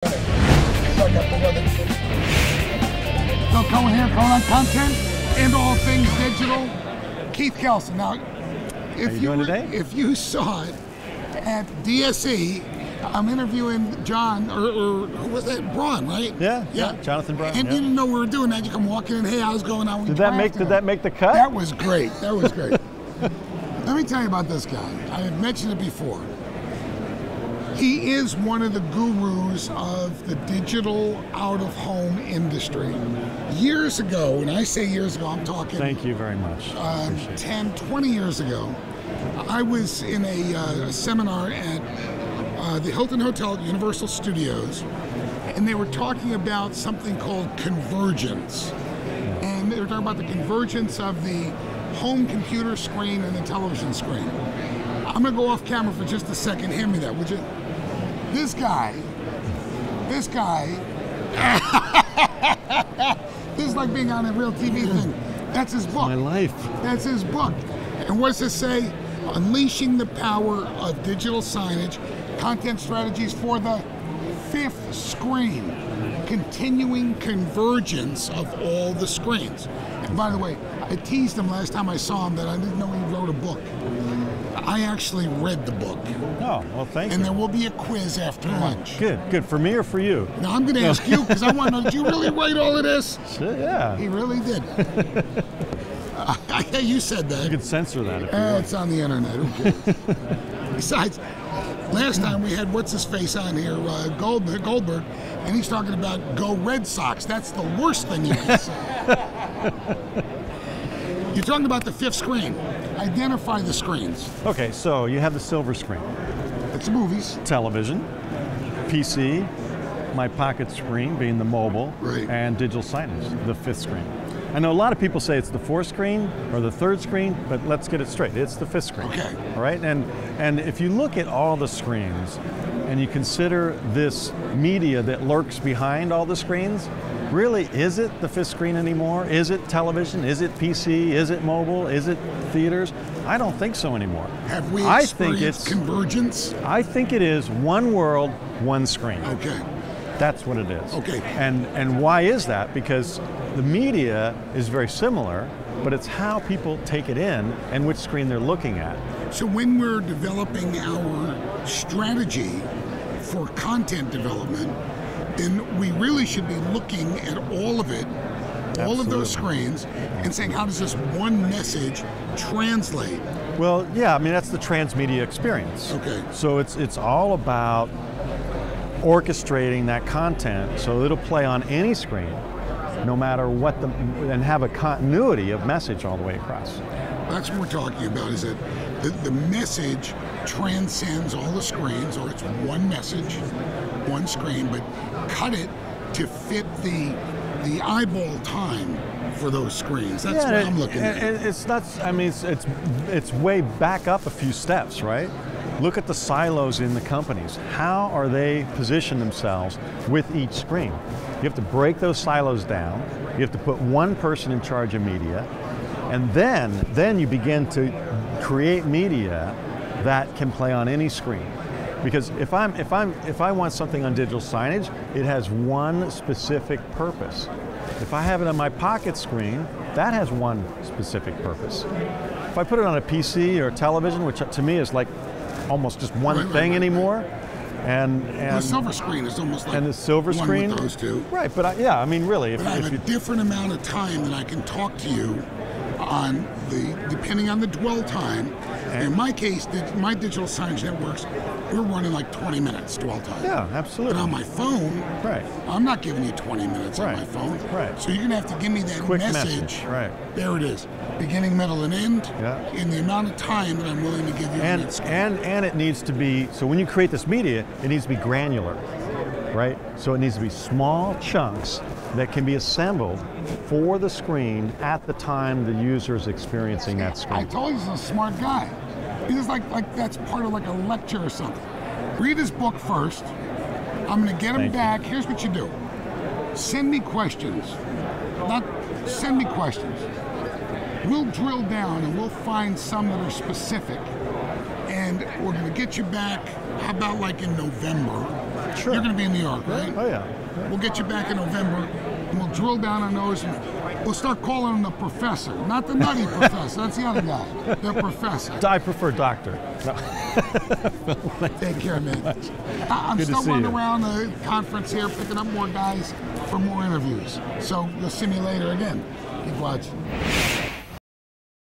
So Cohen here, Cohen on content and all things digital. Keith Kelsen. Now, if you saw it at DSE, I'm interviewing John, or who was that? Braun, right? Yeah, Jonathan Braun. And you didn't know we were doing that. You come walking in, hey, how's it going on? Did that make the cut? That was great. That was great. Let me tell you about this guy. I have mentioned it before. He is one of the gurus of the digital out-of-home industry. Years ago, when I say years ago, I'm talking... Thank you very much. 10, 20 years ago, I was in a seminar at the Hilton Hotel at Universal Studios, and they were talking about something called convergence. And they were talking about the convergence of the home computer screen and the television screen. I'm going to go off camera for just a second. Hand me that, would you? This guy, this is like being on a real TV thing. That's his book. My life. That's his book. And what does it say? Unleashing the power of digital signage, content strategies for the fifth screen, continuing convergence of all the screens. And by the way, I teased him last time I saw him that I didn't know he wrote a book. I actually read the book. Oh, well, thank you. And there will be a quiz after lunch. Good. For me or for you? Now, I'm going to ask you, because I want to know, did you really write all of this? Sure, yeah. He really did. You said that. You could censor that if you want. It's on the internet. Who cares? Besides, last time we had what's-his-face on here, Goldberg, and he's talking about go Red Sox. That's the worst thing you can say. You're talking about the fifth screen. Identify the screens. Okay, so you have the silver screen. It's movies. Television, PC, my pocket screen being the mobile, right, and digital signage, the fifth screen. I know a lot of people say it's the fourth screen or the third screen, but let's get it straight. It's the fifth screen. Okay. All right, and if you look at all the screens and you consider this media that lurks behind all the screens, really, is it the fifth screen anymore? Is it television? Is it PC? Is it mobile? Is it theaters? I don't think so anymore. Have we experienced convergence? I think it is one world, one screen. Okay. That's what it is. Okay. And why is that? Because the media is very similar, but it's how people take it in and which screen they're looking at. So when we're developing our strategy for content development, then we really should be looking at all of it, all of those screens, and saying, how does this one message translate? Well, yeah, I mean, that's the transmedia experience. Okay. So it's all about orchestrating that content so it'll play on any screen, no matter what and have a continuity of message all the way across. That's what we're talking about, is that the message transcends all the screens, or it's one message, one screen, but cut it to fit the eyeball time for those screens. That's what I'm looking at. It's not, I mean, it's way back up a few steps, right? Look at the silos in the companies. How are they positioned themselves with each screen? You have to break those silos down. You have to put one person in charge of media, and then you begin to create media that can play on any screen. Because if I want something on digital signage, it has one specific purpose. If I have it on my pocket screen, that has one specific purpose. If I put it on a PC or television, which to me is like almost just one thing anymore, and the silver screen is almost like the silver one screen with those two. Right, but I mean, really, but I have a different amount of time that I can talk to you on depending on the dwell time. In my case, my digital signage networks, we're running like 20 minutes dwell time. Yeah, absolutely. But on my phone, right, I'm not giving you 20 minutes on my phone. Right. So you're going to have to give me that quick message. Right. There it is. Beginning, middle, and end. Yeah. In the amount of time that I'm willing to give you. And it needs to be, so when you create this media, it needs to be granular, right? So it needs to be small chunks that can be assembled for the screen at the time the user is experiencing that screen. I told you he's a smart guy. He's like that's part of like a lecture or something. Read his book first. I'm going to get him back. Here's what you do. Send me questions. Send me questions. We'll drill down and we'll find some that are specific. And we're going to get you back, how about like in November? Sure. You're going to be in New York, right? Oh, yeah. We'll get you back in November, and we'll drill down on those. And we'll start calling him the professor, not the nutty professor. That's the other guy, the professor. I prefer doctor. No. Take care, man. I'm Good to still see running you. around the conference here, picking up more guys for more interviews. So you'll see me later again. Keep watching.